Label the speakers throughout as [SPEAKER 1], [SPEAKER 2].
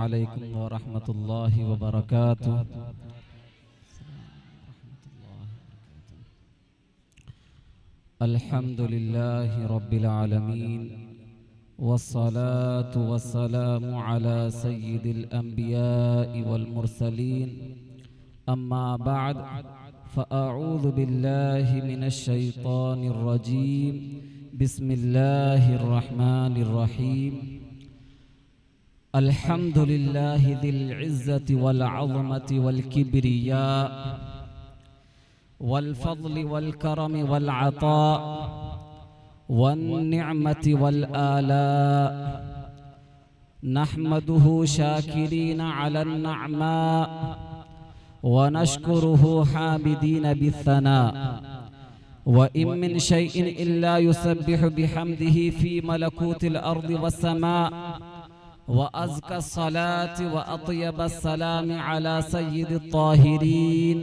[SPEAKER 1] अलैकुम व रहमतुल्लाहि व बरकातुहू। अल्हम्दुलिल्लाहि रब्बिल आलमीन वस्सलातु वस्सलामु अला सय्यिदिल अंबिया'i वल मुरसलीन अम्मा बअद फ़अऊज़ु बिल्लाहि मिनश शैतानिर रजीम बिस्मिल्लाहिर रहमानिर रहीम। अल्हम्दुलिल्लाहि दिल इज़्ज़ति वल अज़मति वल किब्रिया वल फ़ज़्लि वल करमि वल अता वन निअमति वल आला नहमदुहु शाकिरीन अलन नअमा व नश्कुरुहु हामिदीन बिस्सना व इम मिन शैइन इल्ला युसब्बिहु बिहम्दिही फी मलकूतिल अर्दि वस्समा व अज़का सलाति व अत्यब सलाम अला सय्यिदित ताहिरीन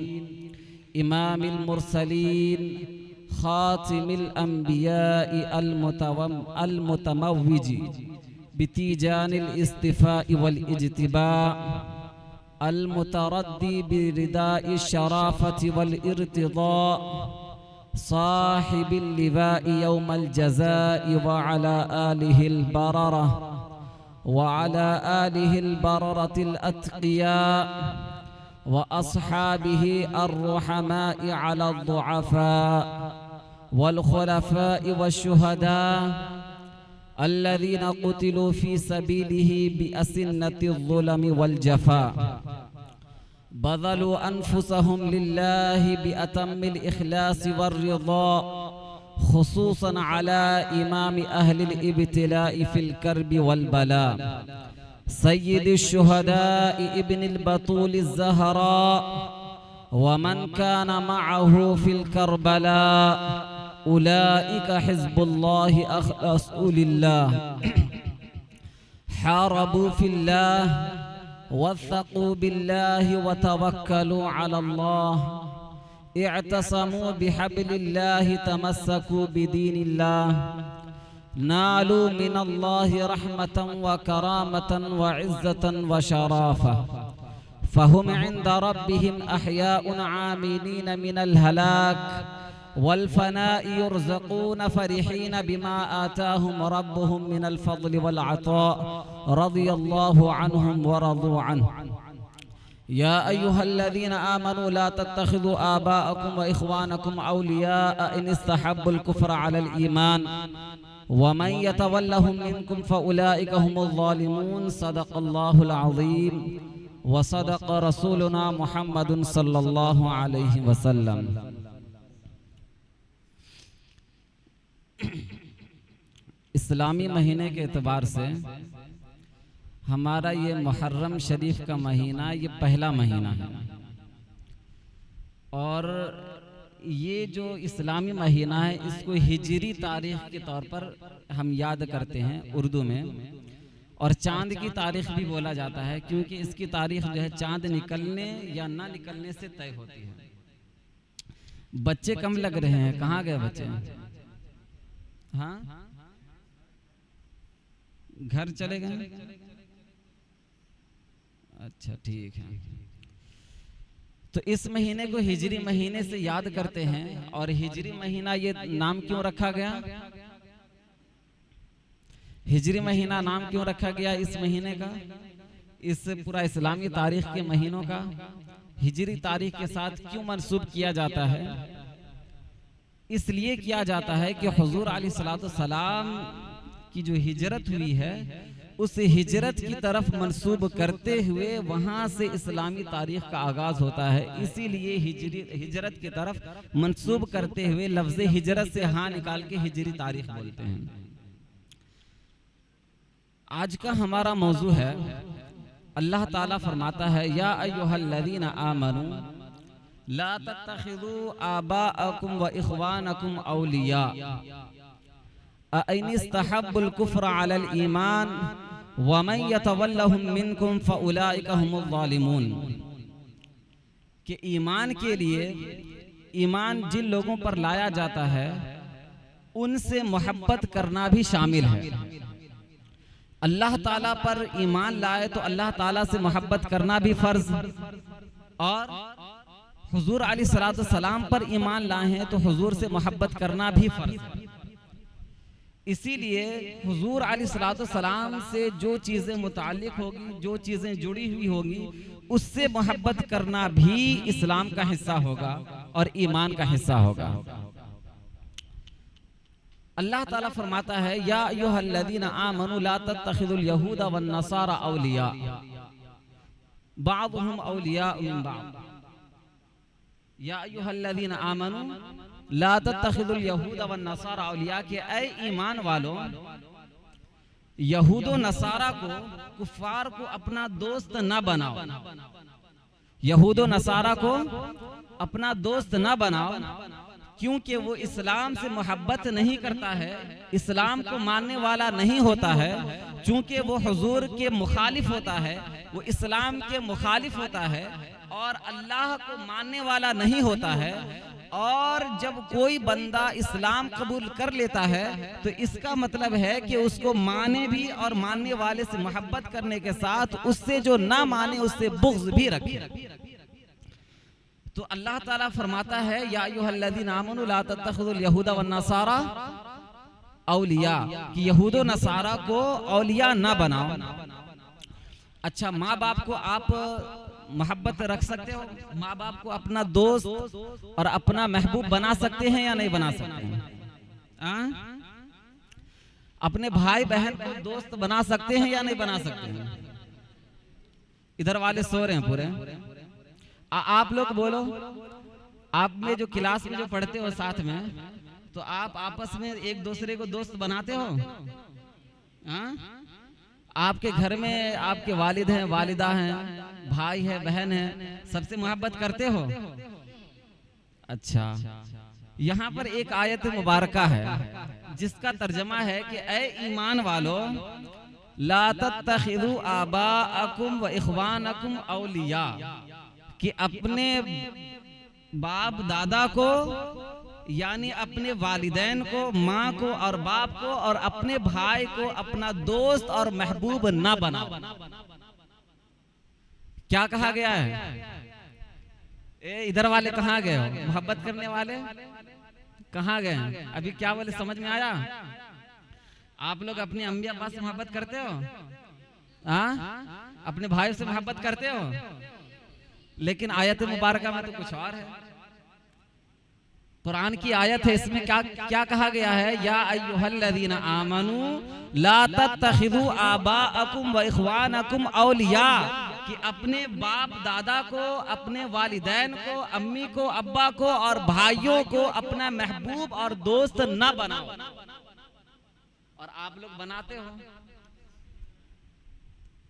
[SPEAKER 1] इमामिल मुरसलीन खातिमिल अंबिया'i अल मुतमव्विजी बितीजानिल इस्तिफ़ा'i वल इज्तिबा अल मुतरद्दी बिरिदा'i शराफ़ति वल इर्तिदा साहिबिल लिवा'i यौमल जज़ा'i व अला आलिहिल बररा व अला आलिहिल बररतिल अत्क़िया व अस्हाबिही अर्रहमा'i अला दुअफ़ा वल खुलफ़ा'i वश्शुहदा अल्लज़ीना क़ुतिलू फ़ी सबीलिही बिअसिन्नतिज़्ज़ुलमि वल जफ़ा बज़लू अनफुसहुम लिल्लाहि बिअतम्मिल इख़लासि वर्रिज़ा खुसूसन अला इमाम अहलिल इब्तिला'i फ़िल कर्बि वल बला सय्यिदिश शुहदा'i इब्निल बतूलिज़ ज़हरा व मन कान मअहू फ़िल करबला उलाइका हिज़्बुल्लाहि अख़लसू लिल्लाह हारबू फ़िल्लाह वत्तक़ू बिल्लाहि व तवक्कलू अलल्लाह इअतसमू बिहब्लिल्लाहि तमस्सकू बिदीनिल्लाह नालू मिनल्लाहि रहमतन व करामतन व इज़्ज़तन व शराफ़ा फ़हुम इंद रब्बिहिम अहयाउन आमिनीन मिनल हलाक वल फ़नाइ युरज़क़ून फ़रिहीन बिमा आताहुम रब्बुहुम मिनल फ़ज़्लि वल अता रज़ियल्लाहु अन्हुम व रज़ू अन्हु। या अय्युहल्लज़ीना आमनू ला तत्तख़िज़ू आबाअकुम व इख़वानकुम औलियाअ इन इस्तहब्बुल कुफ़्र अलल ईमान व मन यतवल्लहुम मिनकुम फ़उलाइका हुमुज़ ज़ालिमून। सदक़ल्लाहुल अज़ीम व सदक़ रसूलुना मुहम्मदुन सल्लल्लाहु अलैहि वसल्लम। इस्लामी महीने के एतबार से हमारा ये मुहर्रम शरीफ का महीना ये पहला महीना है और ये जो इस्लामी महीना है इसको हिजरी तारीख के तौर पर हम याद करते हैं उर्दू में और चांद की तारीख भी बोला जाता है क्योंकि इसकी तारीख जो है चांद निकलने या ना निकलने से तय होती है। बच्चे कम लग रहे हैं, कहाँ गए बच्चे? हाँ, घर चले गए? अच्छा ठीक है। तो इस महीने को हिजरी महीने से याद करते हैं और हिजरी महीना ये नाम क्यों रखा गया? हिजरी महीना नाम क्यों रखा गया इस महीने का? इस पूरा इस्लामी तारीख के महीनों का हिजरी तारीख के साथ क्यों मंसूब किया जाता है? इसलिए किया जाता है कि हुजूर अलैहिस्सलातु सलाम की जो हिजरत हुई है उस हिजरत की तरफ मंसूब करते हुए वहां से इस्लामी तारीख का आगाज होता है। इसीलिए हिजरत की तरफ मंसूब करते हुए लफ्ज़ हिजरत से हाँ निकाल के हिजरी तारीख बोलते हैं। आज का हमारा मौजू है, अल्लाह ताला फरमाता है या अय्युहल्लज़ीना आमनू ला तत्तखिज़ू आबाअकुम व इख़वानकुम औलिया अइन इस्तहब्बुल कुफ़्र अलल ईमान व मन यतवल्लहुम मिनकुम फ़उलाइका हुमुज़ ज़ालिमून। कि ईमान के लिए ईमान जिन लोगों पर लाया जाता है उनसे मोहब्बत करना भी शामिल है, अल्लाह ताला पर ईमान लाए तो अल्लाह ताला से मोहब्बत करना भी फर्ज, और हुजूर अलैहिस्सलातु सलाम पर ईमान लाए हैं तो हुजूर से मोहब्बत करना भी फर्ज। इसीलिए हुजूर अलैहिस्सलातु सलाम से जो चीज़ें मुताल्लिक होगी, जो चीज़ें जुड़ी हुई होगी, उससे मोहब्बत करना भी इस्लाम का हिस्सा होगा और ईमान का हिस्सा होगा। अल्लाह ताला फरमाता है, या अय्युहल्लज़ीना आमनू ला तत्तखिज़ुल यहूदा वन नसारा औलिया बाअदुहुम औलिया मिन बाअद। या अय्युहल्लज़ीना आमनू ला तत्तखिज़ुल यहूदा वन नसारा औलिया, कि ऐ ईमान वालों, यहूद व नसारा को, कुफार को अपना दोस्त न बनाओ। यहूद व नसारा को अपना दोस्त न बनाओ, क्योंकि वो इस्लाम से मोहब्बत नहीं करता है, इस्लाम को मानने वाला नहीं होता है, चूंकि वो हुजूर के मुखालिफ होता है, वो इस्लाम के मुखालिफ होता है और अल्लाह को मानने वाला नहीं होता है। और जब कोई बंदा इस्लाम कबूल कर लेता है तो इसका मतलब है कि उसको माने भी और मानने वाले से मोहब्बत करने के साथ उससे जो ना माने उससे बुग़्ज़ भी रखे। तो अल्लाह ताला फरमाता है, या अय्युहल्लज़ीना आमनू ला तत्तखिज़ुल यहूदा वन नसारा औलिया, कि यहूद व नसारा को औलिया ना बनाओ। अच्छा, माँ बाप को आप मोहब्बत रख सकते हो? माँ बाप को अपना दोस्त और अपना महबूब बना सकते हैं या नहीं बना सकते हैं? अपने भाई बहन को दोस्त बना सकते हैं या नहीं बना सकते हैं? इधर वाले सो रहे हैं पूरे। आप लोग बोलो, आप में जो क्लास में जो पढ़ते हो साथ में, तो आप आपस में एक दूसरे को दोस्त बनाते हो? आपके घर में आपके वालिद हैं, वालिदा हैं, भाई है, बहन है, सबसे मोहब्बत करते हो? अच्छा, यहाँ पर एक आयत मुबारका है जिसका तर्जमा है कि ऐ ईमान वालों, ला तत्तखिज़ू आबाअकुम व इख्वानकुम औलिया, कि अपने बाप दादा को यानी अपने वालिदैन को, माँ को और बाप को और अपने भाई को अपना दोस्त और महबूब ना बनाओ। क्या कहा गया है? इधर वाले कहाँ गए हो? मोहब्बत करने वाले कहाँ गए हैं? अभी क्या बोले समझ में आया? आप लोग अपने अम्मी अब्बा से मोहब्बत करते हो? अपने भाई से मोहब्बत करते हो? लेकिन आयत मुबारका में तो कुछ और है। कुरान की आयत है, इसमें क्या कहा गया है? या अय्युहल्लज़ीना आमनू ला तत्तखिज़ू आबाअकुम व इख्वानकुम औलिया, कि अपने बाप दादा को, अपने वालिदैन को, अम्मी को, अब्बा को और भाइयों को अपना महबूब और दोस्त न बनाओ। और आप लोग बनाते हो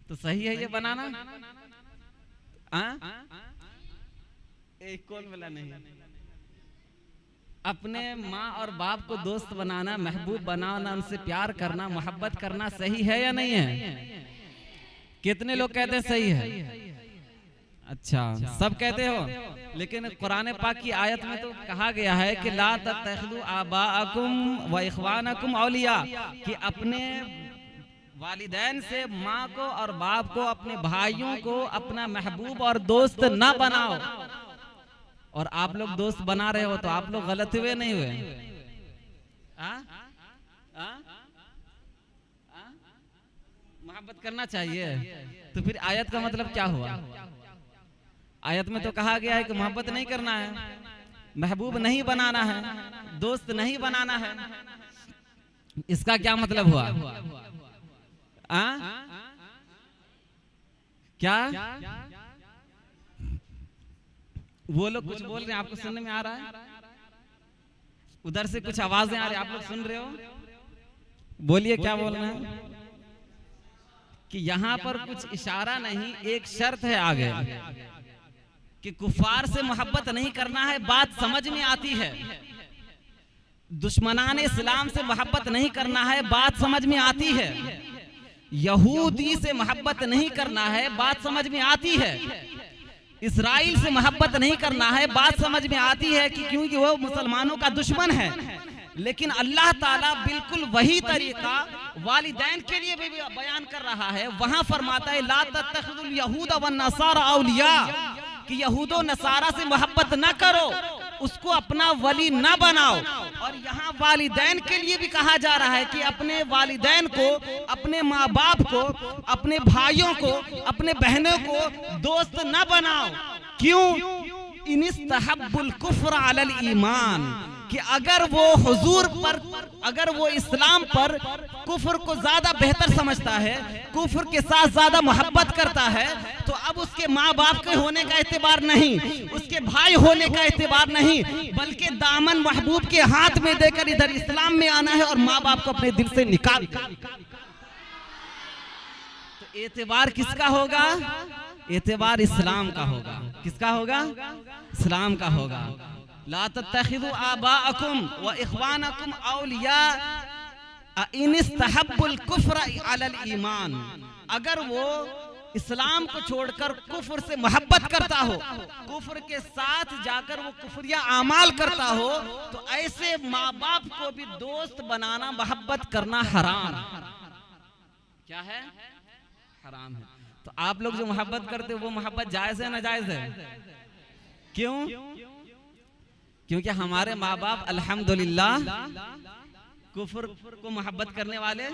[SPEAKER 1] तो सही है ये बनाना? एक कौन मिला नहीं? अपने माँ और बाप को दोस्त बनाना, महबूब बनाना, उनसे प्यार करना, मोहब्बत करना सही है या नहीं है? कितने लोग कहते हैं सही है? अच्छा, सब कहते हो। लेकिन कुरान पाक की आयत में तो कहा गया है कि ला तत्तखिज़ू आबाअकुम व इख्वानकुम औलिया, कि अपने वालिदैन से, माँ को और बाप को, अपने भाइयों को अपना महबूब और दोस्त ना बनाओ। और आप लोग दोस्त बना रहे हो तो आप लोग गलत हुए नहीं हुए? मोहब्बत करना चाहिए। तो फिर आयत का मतलब क्या हुआ? आयत में तो कहा गया है कि मोहब्बत नहीं करना है, महबूब नहीं बनाना है, दोस्त नहीं बनाना है। इसका क्या मतलब हुआ? क्या वो लोग कुछ बोल रहे हैं, आपको सुनने में आ रहा है? उधर से कुछ आवाजें आ रही, आप लोग सुन रहे हो? बोलिए क्या बोल रहे हैं? कि यहाँ पर कुछ इशारा नहीं, एक शर्त है आगे कि कुफार से मोहब्बत नहीं करना है, बात समझ में आती है। दुश्मनान इस्लाम से मोहब्बत नहीं करना है, बात समझ में आती है। यहूदी से मोहब्बत नहीं करना है, बात समझ में आती है। इस्राइल से मोहब्बत नहीं करना है, बात समझ में आती है कि क्योंकि वो मुसलमानों का दुश्मन है। लेकिन अल्लाह ताला बिल्कुल वही तरीका वालिदैन के लिए भी बयान कर रहा है। वहां फरमाता है ला तत्तखिजुल यहूद वन नसारा औलिया, कि यहूदो नसारा से मोहब्बत ना करो, उसको अपना वली ना बनाओ। और यहाँ वालिदैन के लिए भी कहा जा रहा है कि अपने वालिदैन को, अपने माँ बाप को, अपने भाइयों को, अपने बहनों को दोस्त ना बनाओ। क्यों? इनिस्तहब्बुल कुफ्र अलल ईमान, कि अगर वो हुजूर पर, अगर वो इस्लाम पर कुफ्र को ज्यादा बेहतर समझता है, कुफ्र के साथ ज्यादा मोहब्बत करता है, तो अब उसके माँ बाप के होने का एतबार नहीं, उसके भाई होने का एतबार नहीं, बल्कि दामन महबूब के हाथ में देकर इधर इस्लाम में आना है और माँ बाप को अपने दिल से निकाल। तो एतबार किसका होगा? एतबार इस्लाम का होगा। किसका होगा? इस्लाम का होगा। ला तत्तखिज़ू आबाअकुम व इख्वानकुम औलिया इन इस्तहब्बुल कुफ्र अलल ईमान, अगर वो इस्लाम को छोड़कर कुफ्र से मोहब्बत करता हो, कुफ्र के साथ जाकर वो कुफ्रिया आमाल करता हो, तो ऐसे माँ बाप को भी दोस्त बनाना, मोहब्बत करना हराम। क्या है? हराम है। तो आप लोग जो मोहब्बत करते हो वो मोहब्बत जायज है ना जायज है? क्यों? क्योंकि हमारे माँ बाप अल्हम्दुलिल्लाह कुफ्र को मोहब्बत करने वाले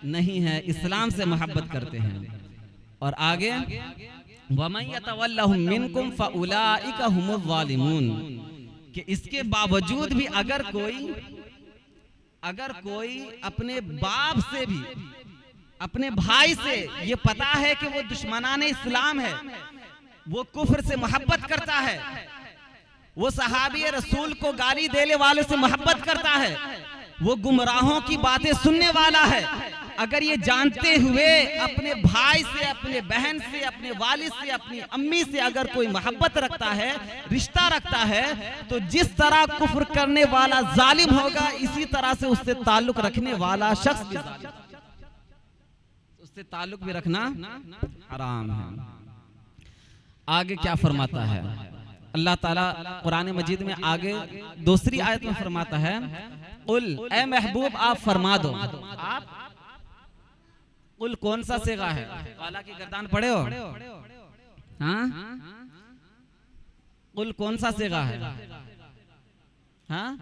[SPEAKER 1] नहीं है, इस्लाम से मोहब्बत करते हैं। और आगे वमन यतवल्लहुम मिनकुम फउलाइका हुमुज़ ज़ालिमून, कि इसके बावजूद भी अगर कोई अपने बाप से भी, अपने भाई से ये पता है कि वो दुश्मनाने इस्लाम है, वो कुफ्र से मोहब्बत करता है, वो सहाबी रसूल को गाली देने वालों से मोहब्बत करता है, वो गुमराहों की बातें सुनने वाला है, अगर ये जानते हुए अपने भाई से, अपने बहन से, अपने वालिद से, अपनी अम्मी से अगर कोई मोहब्बत रखता है, रिश्ता रखता है, तो जिस तरह कुफ्र करने वाला जालिम होगा, इसी तरह से उससे ताल्लुक रखने वाला शख्स भी जालिम, उससे ताल्लुक भी रखना हराम है। आगे क्या फरमाता है अल्लाह ताला कुरान मजीद में? आगे दूसरी आयत में फरमाता है कुल, ए महबूब आप फरमा दो। आप कुल कौन सा सेगा है? काला की गर्दान पढ़े हो? हाँ, कुल कौन सा सेगा है? हाँ,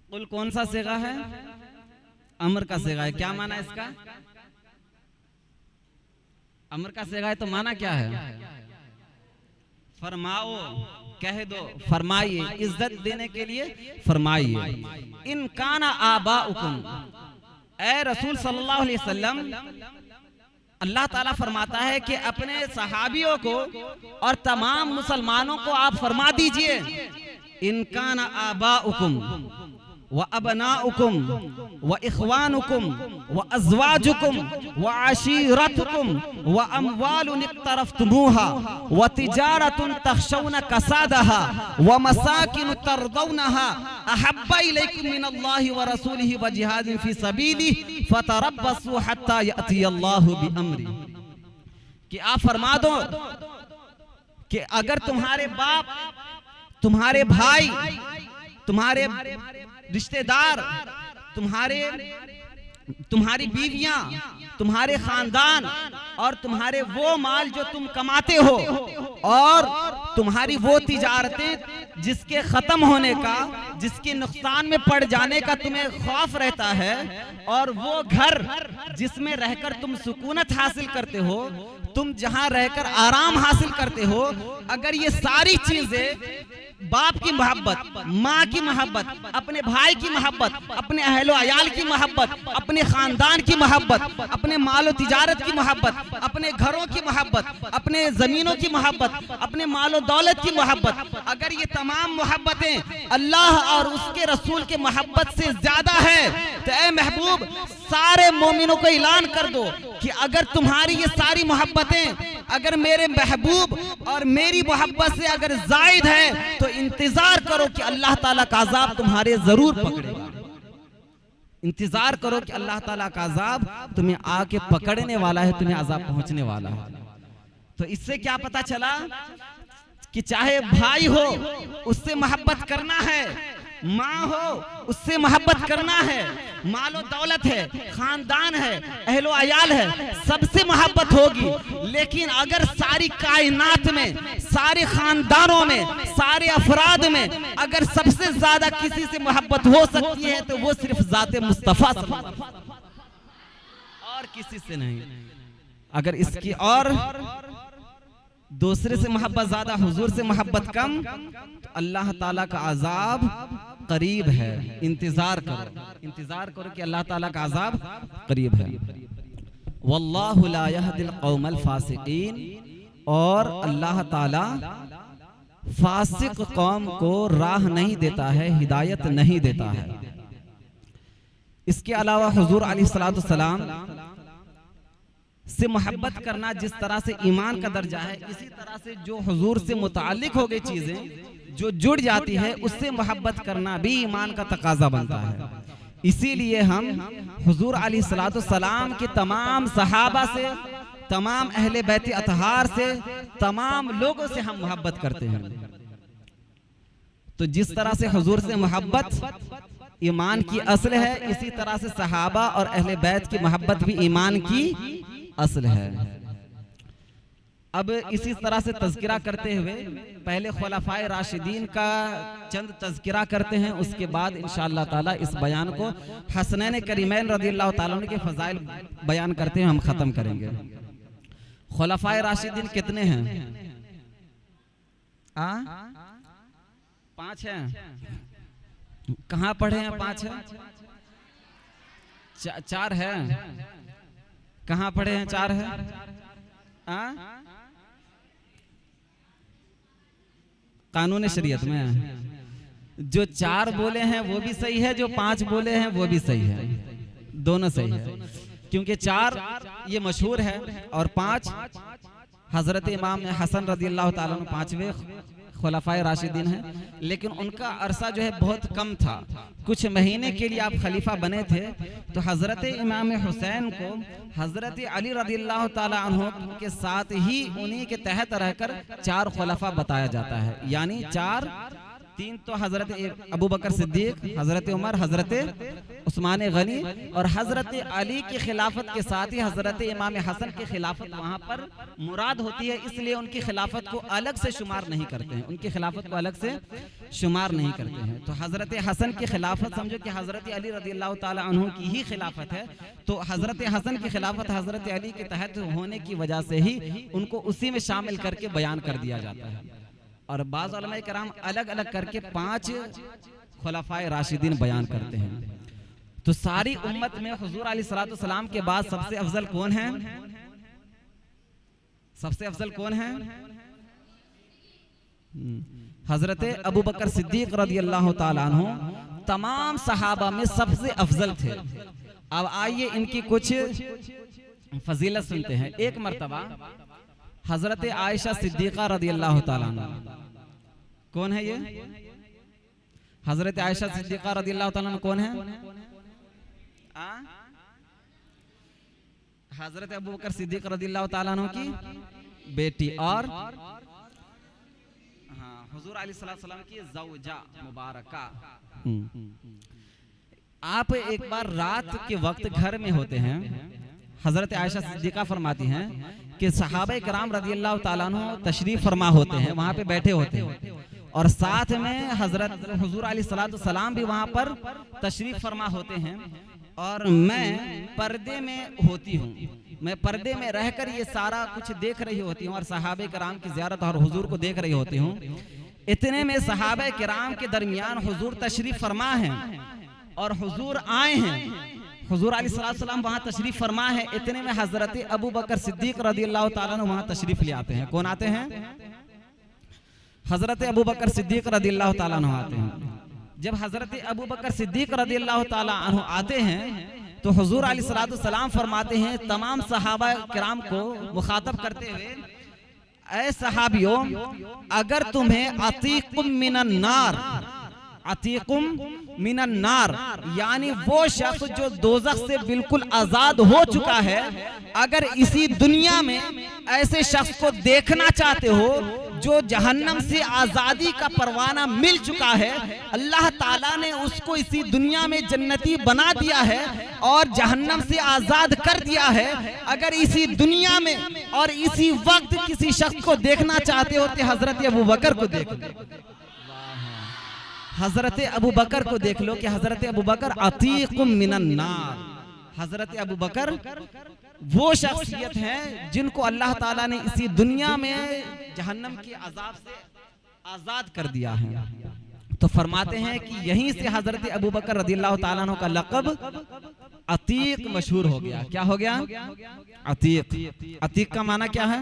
[SPEAKER 1] कुल कौन सा सेगा है? अमर का सेगा है। क्या माना इसका? अमर का सेगा है तो माना क्या है? फरमाओ, कह दो, फरमाइए, इज्जत देने के लिए फरमाइए। इन काना आबाउकुम, ए रसूल सल्लल्लाहु अलैहि वसल्लम, अल्लाह ताला फरमाता है कि अपने सहाबियों को और तमाम मुसलमानों को आप फरमा दीजिए, इन काना आबाउकुम व अबनाउकुम व इख्वानुकुम व अज़वाजुकुम व आशीरतुकुम व अमवालुन इक़्तरफ़्तुमूहा व तिजारतुन तख़शौना कसादहा व मसाकिन तरदौनहा अहब्बा इलैकुम मिनल्लाहि व रसूलिहि व जिहादिन फ़ी सबीलिहि फ़तरब्बसू हत्ता यअतियल्लाहु बिअम्री, कि आप फरमा दो कि अगर तुम्हारे बाप, तुम्हारे भाई, तुम्हारे रिश्तेदार, तुम्हारी बीवियां, तुम्हारे खानदान और तुम्हारे वो माल जो तुम कमाते हो और तुम्हारी वो तिजारतें जिसके खत्म होने का, जिसके नुकसान में पड़ जाने का तुम्हें खौफ रहता है, और वो घर जिसमें रहकर तुम सुकूनत हासिल करते हो, तुम जहां रहकर आराम हासिल करते हो, अगर ये सारी चीजें, बाप की मोहब्बत, माँ की मोहब्बत, अपने भाई की मोहब्बत, अपने अहलो अयाल की मोहब्बत, अपने खानदान की मोहब्बत, अपने मालो तिजारत की मोहब्बत, अपने घरों की मोहब्बत, अपने जमीनों की मोहब्बत, अपने मालो दौलत की मोहब्बत, अगर ये तमाम मोहब्बतें अल्लाह और उसके रसूल के मोहब्बत से ज्यादा है, तो ए महबूब सारे मोमिनों को ऐलान कर दो कि अगर तुम्हारी ये सारी मोहब्बतें अगर मेरे महबूब और मेरी मोहब्बत से अगर जायद है, तो इंतजार करो कि अल्लाह ताला का अजाब तुम्हारे जरूर पकड़ेगा। इंतजार करो कि अल्लाह ताला का अजाब तुम्हें आके पकड़ने वाला है, तुम्हें अजाब पहुंचने वाला है। तो इससे क्या पता चला कि चाहे भाई हो उससे मोहब्बत करना है, माँ हो उससे मोहब्बत करना है, मालो दौलत है, खानदान है, अहलो अयाल है, सबसे मोहब्बत होगी। लेकिन अगर सारी कायनात में, सारे खानदानों में, सारे अफराद में अगर सबसे ज्यादा किसी से मोहब्बत हो सकती है तो वो सिर्फ जाते मुस्तफा और किसी से नहीं। अगर इसकी और दूसरे से मोहब्बत ज्यादा, हुजूर से मोहब्बत कम, तो अल्लाह ताला का अजाब करीब है। इंतजार करो, इंतजार करो कि अल्लाह ताला का अजाब करीब है। वल्लाहु ला यहदिल कौमल फासिकीन, और अल्लाह ताला फासिक कौम को राह नहीं देता है, हिदायत नहीं देता है। इसके अलावा हुजूर अलैहिस्सलातु वस्सलाम से मोहब्बत करना जिस तरह से ईमान का दर्जा है, इसी तरह से जो हुजूर से मुताल्लिक हो गई चीजें जो जुड़ जाती है उससे मोहब्बत करना भी ईमान का तकाजा बनता है। इसीलिए हम हुजूर अलैहिस्सलातु वस्सलाम के तमाम सहाबा से, तमाम अहले बैत अतहार से, तमाम लोगों से हम मोहब्बत करते हैं। तो जिस तरह से हुजूर से मोहब्बत ईमान की असल है, इसी तरह से सहाबा और अहले बैत की मोहब्बत भी ईमान की असल है। अब इसी तरह से तज़किरा करते हुए पहले खुलफाए राशिदीन का चंद तज़किरा करते हैं, उसके बाद इंशाअल्लाह ताला इस बयान को हसनैन करीमैन रज़ियल्लाहु ताला अन्हु के फज़ाइल बयान करते हैं हम ख़त्म करेंगे। खुलफाए राशिदीन कितने हैं? 5 हैं। कहाँ पढ़े हैं? 5 है? 4 है। कहाँ पढ़े हैं? 4 है। कानून शरीयत में जो 4 बोले हैं वो भी सही है, जो 5 बोले हैं वो भी सही है, दोनों सही है। क्योंकि 4 ये मशहूर है और 5 हजरत इमाम हसन रज़ियल्लाहु ताला अन्हु 5वें खुलफाए राशिदीन हैं। लेकिन उनका अरसा जो है बहुत कम था, कुछ महीने के लिए आप खलीफा बने थे। तो हजरत इमाम हुसैन को हजरत अली रज़ियल्लाहु ताला अन्हु के साथ ही उन्हीं के तहत रहकर 4 खुलफा बताया जाता है। यानी 4, 3 तो हजरत अबू बकर सिद्दीक, हजरत उमर, हजरत उस्मान गनी और हजरत अली की खिलाफत के साथ ही हजरत इमाम हसन की खिलाफत वहाँ पर मुराद होती है। इसलिए उनकी खिलाफत को अलग से शुमार नहीं करते हैं, उनकी खिलाफत को अलग से शुमार नहीं करते हैं। तो हजरत हसन की खिलाफत समझो कि हजरत अली रज़ियल्लाहु ताला अन्हु की ही खिलाफत है। तो हजरत हसन की खिलाफत हजरत अली के तहत होने की वजह से ही उनको उसी में शामिल करके बयान कर दिया जाता है। और बाज़ उलमा कराम अलग अलग करके 5 खुलफाए राशिदीन बयान करते हैं। तो सारी उम्मत में हुजूर अलैहिस्सलातु वस्सलाम के बाद सबसे अफजल कौन है? सबसे अफजल कौन है? हजरत अबू बकर सिद्दीक रज़ियल्लाहु ताला अन्हु तमाम सहाबा में सबसे अफजल थे। अब आइए इनकी कुछ फजीलत सुनते हैं। एक मर्तबा हजरत आयशा सिद्दीक़ा रज़ियल्लाहु ताला अन्हा, कौन है ये? हजरत आयशा सिद्दीक़ा रज़ियल्लाहु ताला अन्हा कौन है? हजरत अबू बकर सिद्दीक रज़ियल्लाहु ताला अन्हु की बेटी और हुजूर अलैहिस्सलाम की ज़ौजा मुबारका। आप एक बार रात के वक्त घर में होते हैं, हजरत आयशा सिद्दीक़ा फरमाती हैं कि सहाबा किराम रज़ियल्लाहु ताला अन्हु तशरीफ फरमा होते हैं, वहाँ पे बैठे होते हैं और साथ में हजरत हुजूर अलैहिस्सलातु वस्सलाम भी वहाँ पर तशरीफ फरमा होते हैं और मैं पर्दे में होती हूँ। मैं पर्दे में रहकर ये सारा कुछ देख रही होती हूँ और सहाबा किराम की ज़ियारत और हुजूर को देख रही होती हूँ। इतने में सहाबा किराम के दरमियान हुजूर तशरीफ फरमा हैं और हुजूर आए हैं, हुजूर अलैहिस्सलाम वहाँ तशरीफ फरमा है। इतने में हजरत अबू बकर सिद्दीक रज़ियल्लाहु ताला अन्हु वहाँ तशरीफ ले आते हैं। कौन आते हैं? हजरत अबू बकर सिद्दीक रज़ियल्लाहु ताला अन्हु आते हैं। जब हजरत अबू बकर सिद्दीक रज़ियल्लाहु ताला अन्हु आते हैं तो हुजूर अलैहिस्सलातु वस्सलाम फरमाते हैं तमाम सहाबा किराम को मुखातब करते हुए, ऐ सहाबियों, अगर तुम्हें अतीकुम मिनन नार, अतीकुम मिनन नार यानी वो शख्स जो दोज़ख से बिल्कुल आजाद हो चुका है, अगर इसी दुनिया में ऐसे शख्स को देखना चाहते हो जो जहन्नम से आजादी का परवाना मिल चुका है, अल्लाह ताला ने उसको इसी दुनिया में जन्नती बना दिया है और जहन्नम से आजाद कर दिया है। अगर इसी दुनिया में और इसी वक्त किसी शख्स को देखना चाहते हो तो हजरत अबू बकर को देख लो, हजरत अबू बकर को देख लो कि हजरत अबू बकर अतीकुम मिनन नार। हजरत अबू बकर वो शख्सियत है जिनको अल्लाह ताला ने इसी दुनिया में जहन्नम के अजाब से आजाद कर दिया है। तो फरमाते हैं कि यहीं से हजरत अबू बकर रदियल्लाहु ताला अन्हु का लक़ब अतीक मशहूर हो गया। क्या हो गया? अतीक। अतीक का माना क्या है?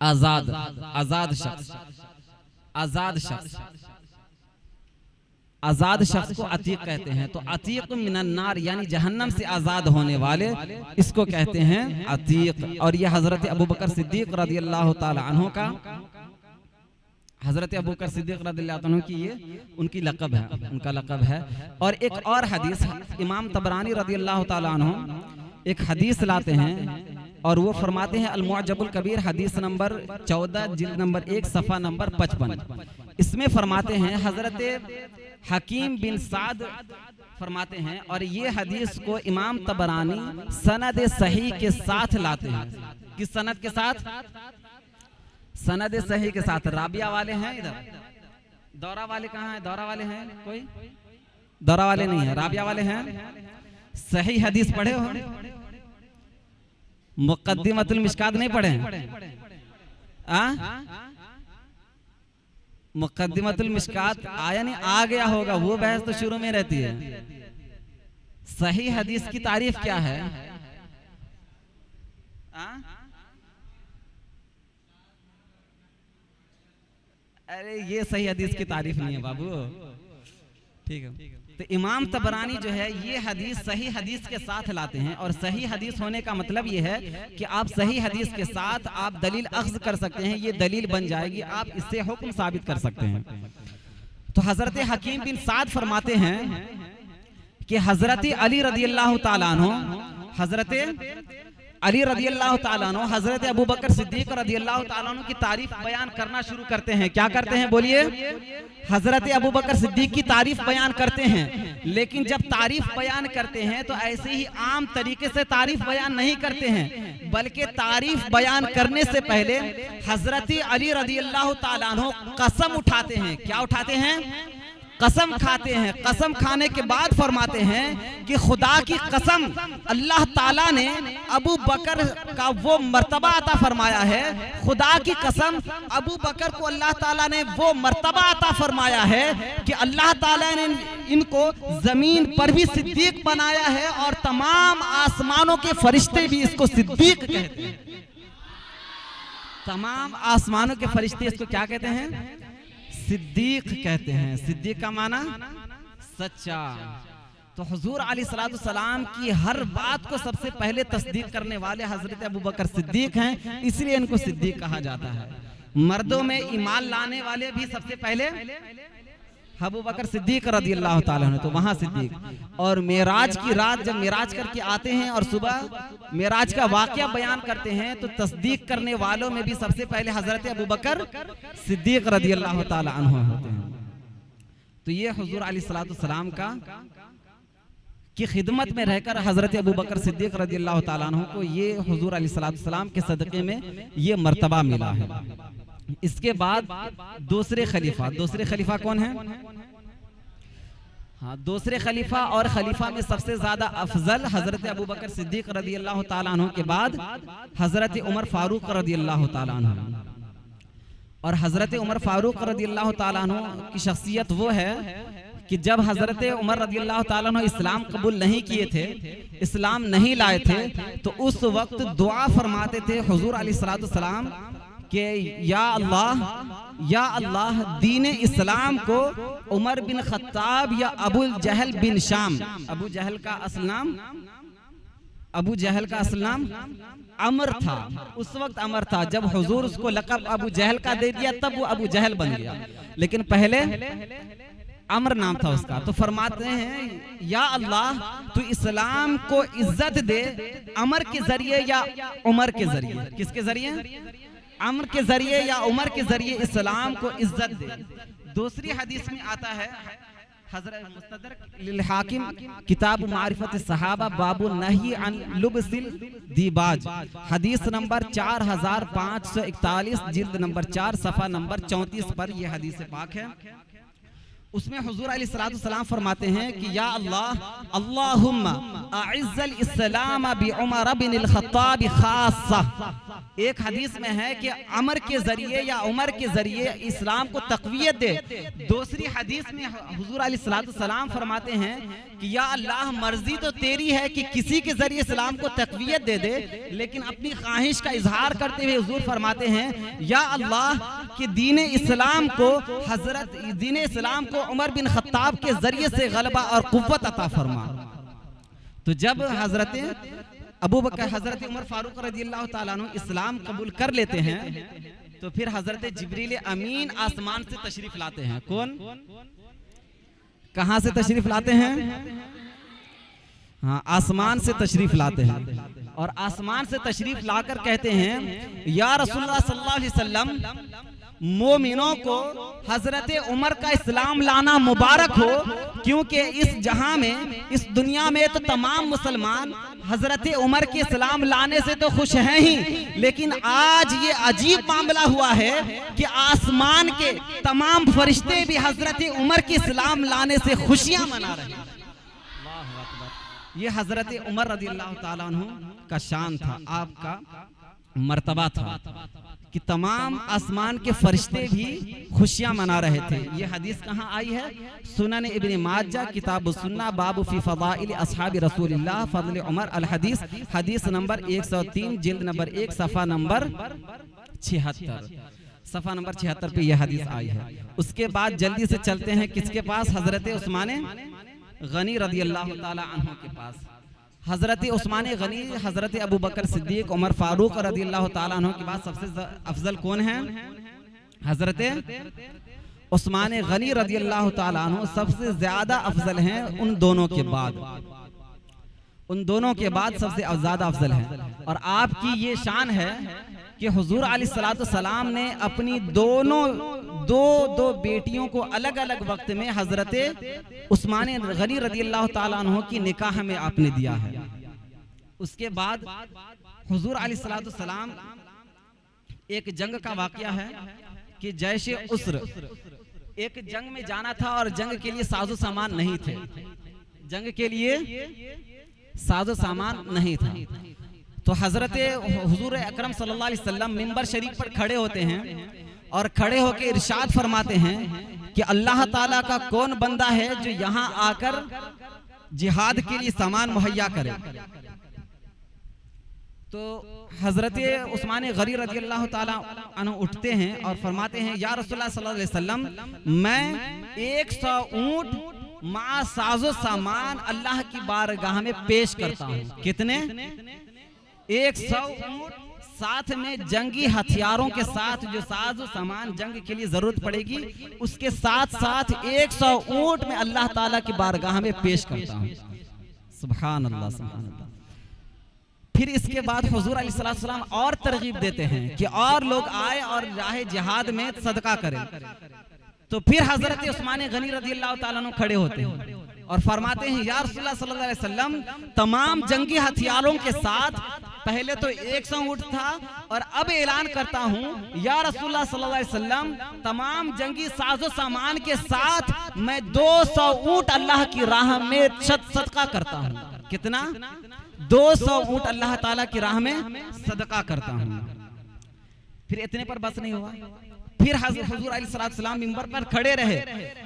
[SPEAKER 1] आजाद, आजाद शख्स, आजाद शख्स, आजाद शख्स को अतीक कहते हैं। तो अतीक मिनन नार यानी जहन्नम से आजाद होने वाले, इसको कहते हैं अतीक। और ये हजरत अबू बकर सिद्दीक रदियल्लाहु ताला अन्हु का, हजरत अबू बकर सिद्दीक रदियल्लाहु अन्हु की ये उनकी लक़ब है, उनका लक़ब है। और एक और हदीस इमाम तबरानी रदियल्लाहु ताला अन्हु एक हदीस लाते हैं और वो फरमाते हैं अल-मुअज्जबुल कबीर हदीस नंबर 14 जिल्द नंबर 1 सफ़ा नंबर 55। इसमें फरमाते हैं हजरत हकीम बिन साद फरमाते हैं, और ये हदीस को इमाम तबरानी सनद सही के साथ लाते हैं। किस सनद के साथ? सनद सही के साथ। राबिया वाले हैं इधर, दौरा वाले कहाँ हैं? दौरा वाले हैं कोई? दौरा वाले नहीं है, राबिया वाले हैं। सही हदीस पढ़े हो? मुक़द्दिमतुल मिशकात नहीं पढ़े हैं? मुक़द्दिमतुल मिशकात आया नहीं, आ गया होगा, वो बहस तो शुरू में रहती है। सही हदीस की तारीफ क्या है? अरे ये सही हदीस की तारीफ नहीं है बाबू, ठीक है। तो इमाम तबरानी जो है ये हदीस सही हदीस के साथ लाते हैं, और सही हदीस होने का मतलब ये है कि आप सही हदीस के साथ आप दलील अख्ज़ कर सकते हैं, ये दलील बन जाएगी, आप इससे हुक्म साबित कर सकते हैं। तो हजरत हकीम बिन साद फरमाते हैं कि हजरत अली रदियल्लाहु ताला अन्हु, हजरत अली रदियल्लाहु ताला अन्हु हजरत अबू बकर सिद्दीक रदियल्लाहु ताला अन्हु की तारीफ बयान करना शुरू करते हैं। क्या करते हैं बोलिए? हजरत अबू बकर सिद्दीक की तारीफ बयान करते हैं। लेकिन जब तारीफ बयान करते हैं तो ऐसे ही आम तरीके से तारीफ बयान नहीं करते हैं, बल्कि तारीफ बयान करने से पहले हजरत अली रदियल्लाहु ताला अन्हु कसम उठाते हैं। क्या उठाते हैं? कसम खाते हैं। कसम खाने के बाद फरमाते हैं कि खुदा की कसम, अल्लाह ताला ने अबू बकर का वो मर्तबा अता फरमाया है। खुदा की कसम, अबू बकर को अल्लाह ताला ने वो मर्तबा अता फरमाया है कि अल्लाह ताला ने इनको जमीन पर भी सिद्दीक बनाया है, और तमाम आसमानों के फरिश्ते भी इसको सिद्दीक कहते हैं। तमाम आसमानों के फरिश्ते इसको क्या कहते हैं? सिद्दीक कहते हैं। सिद्दीक का माना सच्चा। तो हुजूर अलैहिस्सलाम की हर बात को सबसे पहले तस्दीक करने वाले हजरत अबू बकर सिद्दीक हैं, इसलिए इनको सिद्दीक कहा जाता है। मर्दों में ईमान लाने वाले भी सबसे पहले अबू बकर सिद्दीक रदियल्लाहु ताला अन्हु, तो वहाँ सिद्दीक। और मेराज की रात जब मेराज करके आते हैं और सुबह मेराज का वाक़या बयान करते हैं, तो तस्दीक करने वालों में भी सबसे पहले हजरत अबू बकर सिद्दीक रदियल्लाहु ताला अन्हु होते हैं। तो ये हुजूर अलैहिस्सलाम का की खिदमत में रहकर हजरत अबू बकर सिद्दीक रदियल्लाहु ताला अन्हु को ये हुजूर अलैहिस्सलाम के सदक़े में ये मर्तबा मिला है। इसके बाद दूसरे खलीफा कौन है? हाँ, दूसरे खलीफा और खलीफा में सबसे ज्यादा अफजल हजरत अबू बकर सिद्दीक रदियल्लाहु ताला अन्हु के बाद हजरत उमर फारूक रदियल्लाहु ताला अन्हु। और हजरत उमर फारूक रदियल्लाहु ताला अन्हु की शख्सियत वो है कि जब हजरत उमर रदियल्लाहु ताला अन्हु इस्लाम कबूल नहीं किए थे, इस्लाम नहीं लाए थे, तो उस वक्त दुआ फरमाते थे हुजूर अलैहिस्सलाम कि या अल्लाह दीन इस्लाम को उमर बिन खत्ताब या अबू जहल बिन शाम, अबू जहल का असल नाम अमर था, उस वक्त अमर था। जब हुजूर उसको लक़ब अबू जहल का दे दिया तब वो अबू जहल बन गया, लेकिन पहले अमर नाम था उसका। तो फरमाते हैं या अल्लाह तू इस्लाम को इज्जत दे अमर के जरिए या उमर के जरिए। किसके जरिए? अम्र के जरिए या उमर के जरिए इस्लाम को इज्जत दे। दूसरी हदीस में आता है हज़रत मुस्तदरक लिल हाकिम किताब मारिफत सहाबा बाबु नही अन लुब्सिल दीबाज, हदीस नंबर 4541 जिल्द नंबर 4 सफ़ा नंबर 34 पर यह हदीस पाक है। उसमें हुजूर अलैहिस्सलाम फरमाते हैं कि या अल्लाह अल्लाहुम्मा अइज़्ज़ल इस्लाम बि उमर बिन अल खत्ताब खासा। एक हदीस में है कि अमर के जरिए या उमर के जरिए इस्लाम को तक़वियत दे। दूसरी हदीस में हुजूर अलैहिस्सलाम फरमाते हैं कि या अल्लाह मर्जी तो तेरी है कि किसी के जरिए इस्लाम को तक़वियत दे दे, लेकिन अपनी ख्वाहिश का इजहार करते हुए हुजूर फरमाते हैं या अल्लाह कि दीन इस्लाम को दीन इस्लाम को उमर बिन खत्ताब के जरिए से गलबा और कुव्वत अता फरमा। तो जब हजरत अबू बकर हजरत उमर फारूक रज़ियल्लाहु ताला अन्हु इस्लाम कबूल कर लेते हैं, तो फिर हजरत जिब्रील अमीन आसमान से तशरीफ लाते हैं। कौन कहां से तशरीफ लाते हैं? हाँ, आसमान से तशरीफ लाते हैं। और आसमान से तशरीफ लाकर कहते हैं या रसूलुल्लाह सल्लल्लाहु अलैहि वसल्लम, मोमिनों को हजरत उमर का इस्लाम लाना मुबारक हो, क्योंकि इस जहां में इस दुनिया में तो तमाम मुसलमान हजरत उमर के इस्लाम लाने से तो खुश हैं ही, लेकिन आज ये अजीब मामला हुआ है कि आसमान के तमाम फरिश्ते भी हजरत उमर के इस्लाम लाने से खुशियां मना रहे हैं। ये हजरत उमर रज़ियल्लाहु ताला अन्हु का शान था, आपका मर्तबा था कि तमाम आसमान के फरिश्ते भी खुशियां मना रहे थे। ये हदीस कहाँ आई है? सुनन इब्न माजा किताब सुन्ना बाबू फी फदाइल अस्हाब रसूलिल्लाह फज़ल उमर अल हदीस, हदीस नंबर 103 जिल्द नंबर 1 सफ़ा नंबर 76, सफ़ा नंबर 76 पे यह हदीस आई है। उसके बाद जल्दी से चलते हैं किसके पास? हजरत उस्मान गनी रज़ियल्लाहु ताला अन्हु के पास। हजरत उस्मान गनी, हजरत अबू बकर सिद्दीक, उमर फारूक रज़ियल्लाहु ताला अन्हु के बाद सबसे अफजल कौन है? हजरत उस्मान गनी रज़ियल्लाहु ताला अन्हु सबसे ज्यादा अफजल हैं उन दोनों के बाद, उन दोनों के बाद सबसे ज्यादा अफजल है। और आपकी ये शान है कि हुजूर अलैहिस्सलाम ने अपनी दो बेटियों को अलग अलग वक्त में हजरत उस्मान गनी रज़ियल्लाहु ताला अन्हु की निकाह में आपने दिया है। उसके बाद हुजूर अलैहिस्सलाम, एक जंग का वाकया है कि जैशे उसर, एक जंग में जाना था और जंग के लिए साजो सामान नहीं थे, जंग के लिए साजो सामान नहीं था। तो हजरत हुजूर अकरम सल्लल्लाहु अलैहि वसल्लम मिंबर शरीफ पर खड़े होते हैं और खड़े होकर इरशाद फरमाते हैं कि अल्लाह ताला का कौन बंदा है जो यहाँ आकर जिहाद के लिए सामान मुहैया करे। तो हजरत उस्मान गनी रज़ियल्लाहु ताला अन्हु उठते हैं और फरमाते हैं या रसूलुल्लाह सल्लल्लाहु अलैहि वसल्लम, मैं 100 ऊंट मा साजो सामान अल्लाह की बारगाह में पेश करता हूँ। कितने? 100 ऊंट, साथ में जंगी हथियारों के साथ जो साजो सामान जंग के लिए जरूरत पड़ेगी, उसके साथ साथ 100 ऊंट में अल्लाह ताला की बारगाह में पेश करता हूँ। सुभान अल्लाह, सुभान अल्लाह। फिर इसके बाद हुजूर अलैहिस्सलाम और तरगीब देते हैं कि और लोग आए और राह जिहाद में सदका करें। तो फिर हजरत उस्मान गनी रज़ियल्लाहु ताला अन्हु खड़े होते हैं और फरमाते हैं या रसूलुल्लाह सल्लल्लाहु अलैहि वसल्लम, तमाम जंगी हथियारों के साथ पहले तो 100 ऊंट था और अब ऐलान करता हूँ या रसूलुल्लाह सल्लल्लाहु अलैहि वसल्लम, तमाम जंगी साजो सामान के साथ मैं 200 ऊंट अल्लाह की राह में सदका करता हूँ। कितना? 200 ऊंट अल्लाह ताला की राह में सदका करता हूँ। फिर इतने पर बस नहीं हुआ, फिर हुजूर अलैहिस्सलाम मिंबर पर खड़े रहे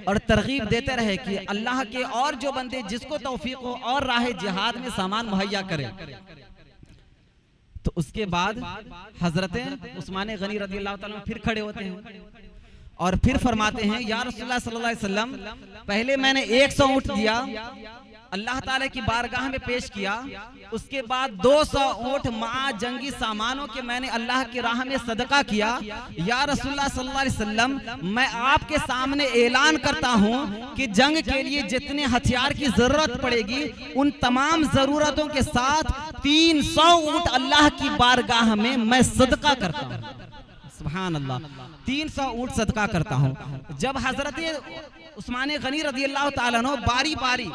[SPEAKER 1] और तरगीब देते रहे कि अल्लाह के और जो बंदे जिसको तौफीक हो और राह जिहाद में सामान मुहैया करें। तो उसके बाद हजरत उस्मान गनी रज़ियल्लाहु ताला फिर खड़े होते हैं और फिर फरमाते हैं या रसूलुल्लाह सल्लल्लाहु अलैहि वसल्लम, पहले मैंने 100 ऊंट दिया, अल्लाह ताला की बारगाह में पेश किया, उसके बाद 200 ऊंट मा जंगी सामानों के मैंने अल्लाह की राह में सदका किया। या रसूलुल्लाह सल्लल्लाहु अलैहि वसल्लम, मैं आपके सामने ऐलान करता हूं कि जंग के लिए जितने हथियार की जरूरत पड़ेगी उन तमाम जरूरतों के साथ 300 ऊंट अल्लाह की बारगाह में मैं सदका करता हूं। सुभान अल्लाह, 300 ऊँट सदका करता हूँ। जब हजरत उस्मान गनी रज़ी अल्लाह ताला अन्हु बारी बारी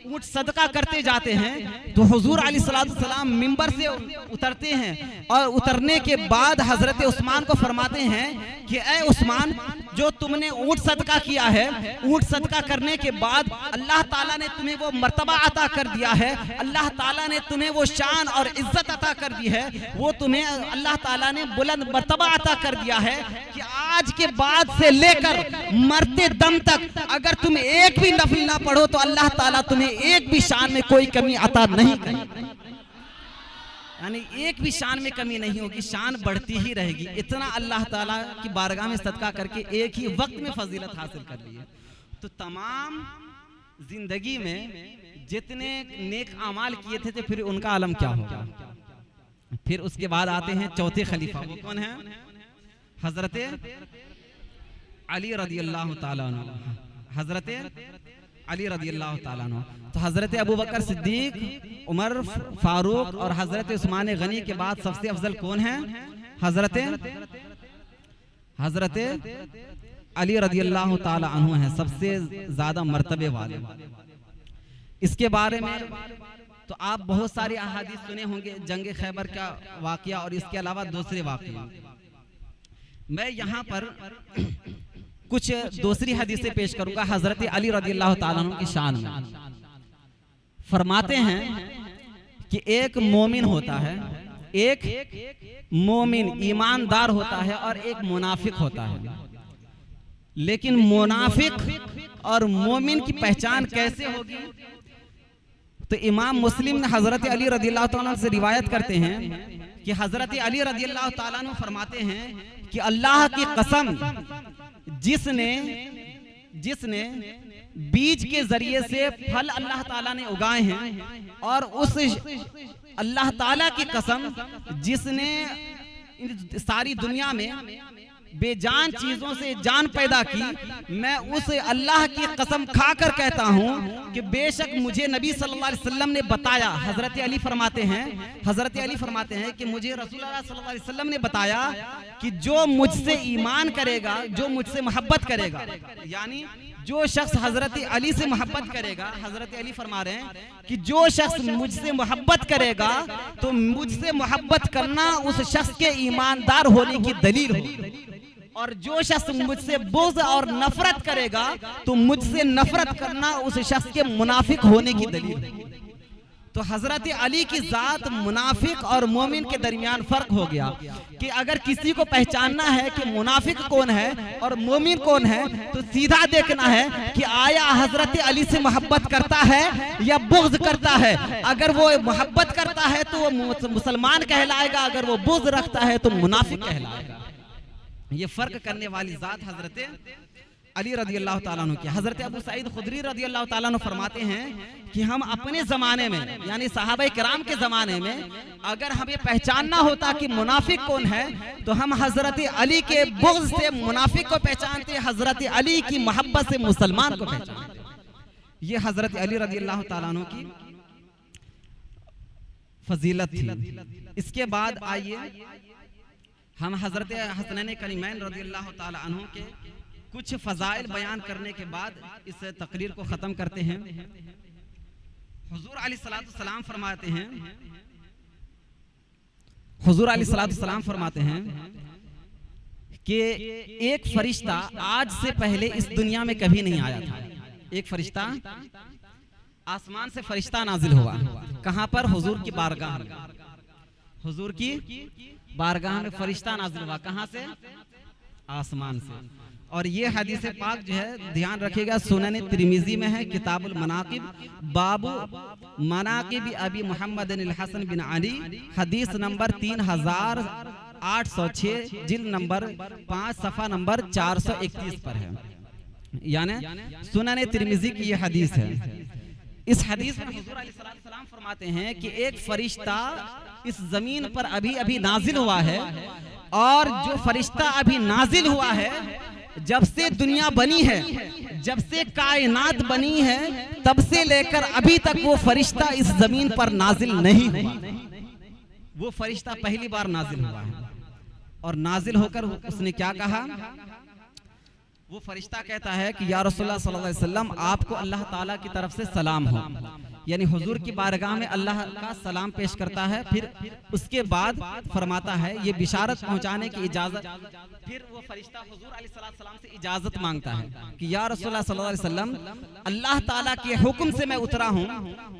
[SPEAKER 1] ऊँट सदका करते जाते हैं तो हुजूर अलैहिस्सलाम मिंबर से उतरते हैं और उतरने के बाद हजरत उस्मान को फरमाते हैं कि ए उस्मान, जो तुमने ऊँट सदका किया है, ऊँट सदका करने के बाद अल्लाह ताला ने तुम्हें वो मर्तबा अता कर दिया है, अल्लाह ताला ने तुम्हें वो शान और इज्जत अता कर दी है, वो तुम्हें अल्लाह ताला ने बुलंद मर्तबा अता कर दिया है कि आज के बाद से लेकर मरते दम तक अगर तुम एक भी नफल ना पढ़ो तो अल्लाह ताला तुम्हें एक भी शान में कोई कमी अता नहीं करेगी। यानी एक भी शान में कमी नहीं होगी, शान बढ़ती ही रहेगी। इतना अल्लाह ताला की बारगाह में सदका करके एक ही वक्त में फजीलत हासिल कर ली है। तो तमाम जिंदगी में जितने नेक अमाल किए थे फिर उनका आलम क्या होगा। फिर उसके बाद आते हैं चौथे खलीफा, वो कौन है? हजरत अली रज़ी अल्लाह ताला अन्हु। हजरत अली रज़ी अल्लाह ताला अन्हु, तो हजरत अबू बकर सिद्दीक, उमर फारूक और हजरत उस्मान गनी के बाद सबसे अफजल कौन है? हजरत अली रज़ी अल्लाह ताला अन्हु हैं, सबसे ज्यादा मर्तबे वाले। इसके बारे में तो आप बहुत सारी अहादीस सुने होंगे, जंग खैबर का वाकया और इसके अलावा दूसरे वाकया। मैं यहाँ पर कुछ दूसरी हदीसें पेश करूंगा हजरत अली रज़ियल्लाहु ताला अन्हु की शान में। फरमाते हैं कि एक मोमिन होता है, एक मोमिन ईमानदार होता है और एक मुनाफिक होता है। लेकिन मुनाफिक और मोमिन की पहचान कैसे होगी? तो इमाम मुस्लिम ने हजरत अली रज़ियल्लाहु ताला अन्हु से रिवायत करते हैं कि हजरत अली रज़ियल्लाहु ताला अन्हु फरमाते हैं कि अल्लाह की कसम, जिसने बीज के जरिए से फल अल्लाह ताला ने उगाए हैं, और उस अल्लाह ताला की कसम जिसने सारी दुनिया में बेजान चीजों से जान पैदा की, मैं उस अल्लाह की कसम खाकर कहता हूं कि बेशक मुझे नबी सल्लल्लाहु अलैहि वसल्लम ने बताया। हजरत अली फरमाते हैं कि मुझे रसूलुल्लाह सल्लल्लाहु अलैहि वसल्लम ने बताया कि जो मुझसे ईमान करेगा, जो मुझसे मोहब्बत करेगा, यानी जो शख्स हजरत अली से मोहब्बत करेगा, हजरत अली फरमा रहे हैं कि जो शख्स मुझसे मोहब्बत करेगा तो मुझसे मोहब्बत करना उस शख्स के ईमानदार होने की दलील हो, और जो शख्स मुझसे बुग़्ज़ और नफरत करेगा तो मुझसे नफरत करना उस शख्स के मुनाफिक होने की दलील है। तो हजरत अली की जात मुनाफिक और मोमिन के दरमियान फर्क हो गया कि अगर किसी को पहचानना है कि मुनाफिक कौन है और मोमिन कौन है तो सीधा देखना है कि आया हजरत अली से मोहब्बत करता है या बुग़्ज़ करता है। अगर वो मोहब्बत करता है तो वो मुसलमान कहलाएगा, अगर वो बुग़्ज़ रखता है तो मुनाफिक कहलाएगा। ये फर्क करने वाली जात हजरत अली रज़ियल्लाहु ताला अन्हु की। हजरत अबू सईद खुदरी रज़ियल्लाहु ताला अन्हु फरमाते हैं कि हम अपने जमाने में, यानी सहाबा किराम के जमाने में, अगर हमें पहचानना होता कि मुनाफिक कौन है तो हम हजरत अली के बुग़्ज़ से मुनाफिक को पहचानते, हजरत अली की मोहब्बत से मुसलमान को पहचानते। ये हजरत अली रज़ियल्लाहु ताला अन्हु की फजीलत थी। इसके बाद आइए हम हजरत हसनैन करीमैन रज़ियल्लाहु ताला अन्हु के कुछ फजाइल बयान करने के बाद इस तकरीर को ख़त्म करते हैं। हुजूर अलैहिस्सलाम फरमाते हैं, हुजूर अलैहिस्सलाम फरमाते हैं कि एक फरिश्ता आज से पहले इस दुनिया में कभी नहीं आया था। एक फरिश्ता, आसमान से फरिश्ता नाजिल हुआ। कहां पर? हुजूर की बारगाह में। हुजूर की बारगाह में फरिश्ता नाजिल हुआ। कहां से? आसमान से। और ये हदीस पाक जो है ध्यान रखिएगा, सुनन तिरमिजी में है, किताबुल मनाकिब, बाबू मनाकिब अबी मोहम्मद अल हसन बिन अली, हदीस नंबर 3806, जिल्द नंबर 5, सफ़ा नंबर 431 पर है। यानी सुनन तिरमिजी की ये हदीस है। इस हदीस में हुजूर अलैहिस्सलाम फरमाते हैं कि एक फरिश्ता इस जमीन पर अभी अभी नाजिल हुआ है, और जो फरिश्ता अभी नाजिल हुआ है, जब से दुनिया बनी है, जब से कायनात बनी है, तब से लेकर अभी तक वो फरिश्ता इस जमीन पर नाजिल नहीं हुआ। वो फरिश्ता पहली बार नाजिल हुआ है। और नाजिल होकर उसने क्या कहा? वो फरिश्ता कहता है कि या रसूलुल्लाह सल्लल्लाहु अलैहि वसल्लम, आपको अल्लाह ताला की तरफ से सलाम हो। यानी हुजूर की बारगाह में अल्लाह का सलाम पेश करता है। फिर उसके बाद फरमाता है ये बिशारत पहुंचाने की इजाजत। फिर वो फरिश्ता हुजूर अलैहिस्सलाम से इजाजत मांगता है कि या रसूलुल्लाह सल्लल्लाहु अलैहि वसल्लम, अल्लाह ताला के हुक्म से मैं उतरा हूँ,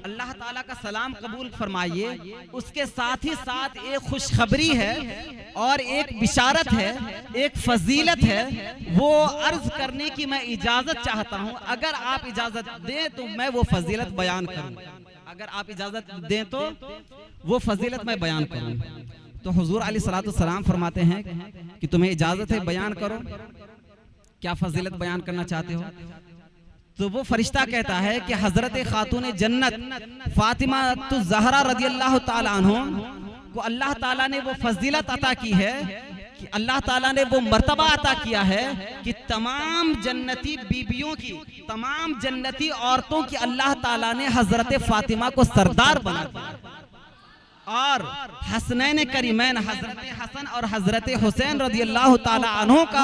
[SPEAKER 1] अल्लाह ताला का सलाम कबूल फरमाइए। उसके साथ ही साथ एक खुशखबरी है और एक बिशारत है, एक फजीलत है, वो अर्ज करने की मैं इजाजत चाहता हूँ। अगर आप इजाजत दें तो मैं वो फजीलत बयान करूँ। अगर आप इजाजत दें तो वो फजीलत मैं बयान करूँ। तो हुजूर अलैहिस्सलाम फरमाते हैं कि तुम्हें इजाजत है, बयान करो, क्या फजीलत बयान करना चाहते हो? तो वो फरिश्ता कहता है कि हजरत खातून जन्नत फातिमा तो ज़हरा रज़ियल्लाहु ताला अन्हा को अल्लाह ताला ने वो फजीलत अता की है कि अल्लाह ताला ने वो मर्तबा अता किया है कि तमाम जन्नती बीबियों की, तमाम जन्नती औरतों की अल्लाह ताला ने हजरत फातिमा को सरदार बना दिया। और हसनैन करीमैन हजरत हसन और हजरत हुसैन रज़ियल्लाहु ताला अन्हु का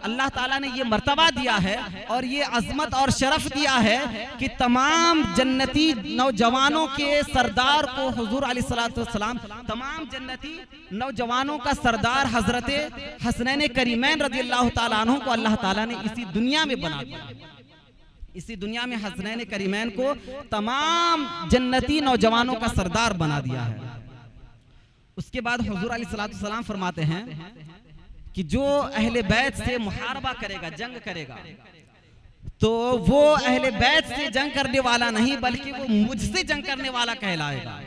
[SPEAKER 1] अल्लाह ताला ने ये मर्तबा दिया है और ये अजमत और शरफ दिया है कि तमाम जन्नती नौजवानों के सरदार को हुजूर अलैहिस्सलाम, तमाम जन्नती नौजवानों का सरदार हजरत हसनैन करीमैन रज़ियल्लाहु ताला अन्हु को अल्लाह ताला ने इसी दुनिया में बना दिया। इसी दुनिया में हसनैन करीमैन को तमाम जन्नती नौजवानों का सरदार बना दिया है। उसके बाद हुजूर अलैहिस्सलाम फरमाते हैं कि जो अहले बैत से मुहारबा करेगा, जंग करेगा, तो वो अहले बैत से जंग करने वाला नहीं बल्कि वो मुझसे जंग करने वाला कहलाएगा।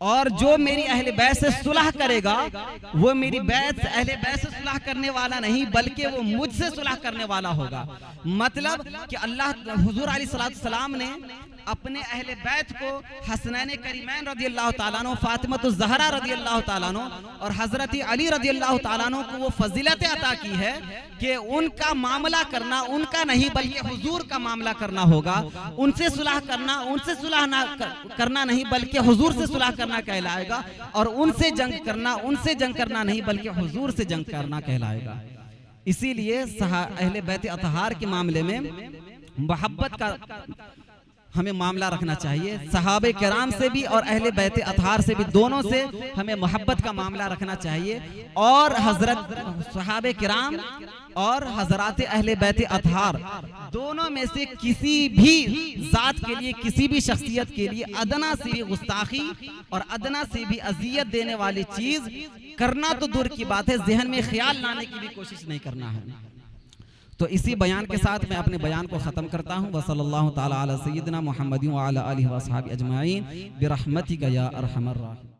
[SPEAKER 1] और जो मेरी अहले बैत से सुलह करेगा वो मेरी बैत अहले बैत से सुलह करने वाला नहीं बल्कि वो मुझसे सुलह करने वाला होगा। मतलब कि अल्लाह हुजूर अलैहिस्सलाम ने अपने अहले बैत को हसनैन करीमैन रज़ियल्लाहु ताला अन्हु, फातिमा तो ज़हरा रज़ियल्लाहु ताला अन्हु और हजरत अली रज़ियल्लाहु ताला अन्हु को वो फजीलत अता की है कि उनका मामला करना उनका नहीं बल्कि हुजूर का मामला करना होगा। उनसे सुलह करना, उनसे सुलह ना करना नहीं बल्कि हुजूर से सुलह करना कहलाएगा। और उनसे जंग करना, उनसे जंग करना नहीं बल्कि हुजूर से जंग करना कहलाएगा। इसीलिए अहले बैत अतहार के मामले में मोहब्बत का हमें मामला रखना चाहिए। सहाबे किराम से भी और अहले बैत अतहार से भी, दोनों से हमें मोहब्बत का मामला रखना चाहिए। और हजरत सहाबे किराम और हजरात अहले बैत अतहार दोनों में से किसी भी जात के लिए, किसी भी शख्सियत के लिए अदना से भी गुस्ताखी और अदना से भी अजियत देने वाली चीज करना तो दूर की बात है, जहन में ख्याल लाने की भी कोशिश नहीं करना है। तो इसी बयान के साथ मैं अपने बयान को ख़त्म करता हूँ। वसल्लल्लाहु ताला अला सय्यिदिना मुहम्मदिन व अला आलिहि व अस्हाबिहि अजमाइन बिरहमतिका या अरहमर राहिमीन।